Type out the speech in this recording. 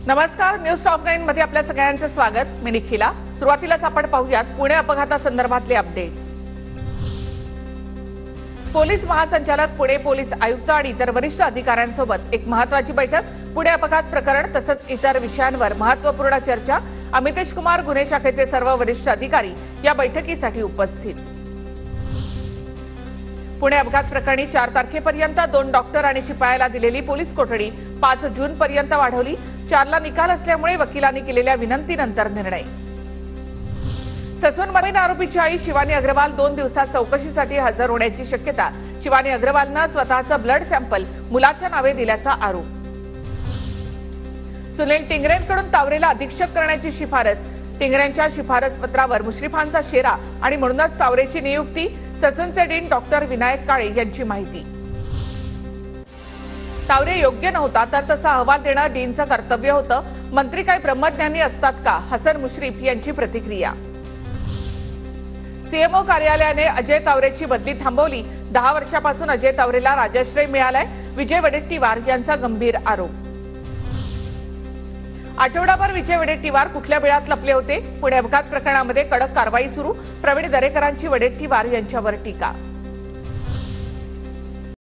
नमस्कार, news top 9 मध्ये आपल्या सगळ्यांचे स्वागत. मी निखिला. सुरुवातीलाच आपण पाहूयात पुणे अपघातासंदर्भातले अपडेट्स. पोलीस महासंचालक, पुणे पोलीस आयुक्त आणि इतर वरिष्ठ अधिकाऱ्यांसोबत एक महत्त्वाची बैठक. पुणे अपघात प्रकरण तसंच इतर विषयांवर महत्त्वपूर्ण चर्चा. अमितेश कुमार गुन्हे शाखेचे सर्व वरिष्ठ अधिकारी या बैठकीसाठी उपस्थित. पुणे अपघात प्रकरणी 4 तारखेपर्यंत 2 डॉक्टर आणि शिपायाला दिलेली पोलीस कोठडी 5 जूनपर्यंत वाढवली. 4ला निकाल असल्यामुळे वकिलांनी केलेल्या विनंतीनंतर निर्णय. ससूनमध्ये आरोपीची आई शिवानी अग्रवाल 2 दिवसात चौकशीसाठी हजर होण्याची शक्यता. शिवानी अग्रवालनं स्वतःचं ब्लड सॅम्पल मुलाच्या नावे दिल्याचा आरोप. सुनील टिंगरेंकडून तावरेला अधीक्षक करण्याची शिफारस. टिंगरेंच्या शिफारस पत्रावर मुश्रीफांचा शेरा आणि म्हणूनच तावरेची नियुक्ती. ससूनचे डीन डॉक्टर विनायक काळे यांची माहिती. तावरे योग्य नव्हता तर तसा अहवाल देणं डीनचं कर्तव्य होतं. मंत्री काय ब्रह्मज्ञानी असतात का? हसन मुश्रीफ यांची प्रतिक्रिया. सीएमओ कार्यालयाने अजय तावरेची बदली थांबवली. 10 वर्षापासून अजय तावरेला राजाश्रय मिळालाय. विजय वडेट्टीवार यांचा गंभीर आरोप. आठवडाभर विजय वडेट्टीवार कुठल्या बिळात लपले होते? पुणे अपघात प्रकरणामध्ये कडक कारवाई सुरू. प्रवीण दरेकरांची वडेट्टीवार यांच्यावर टीका.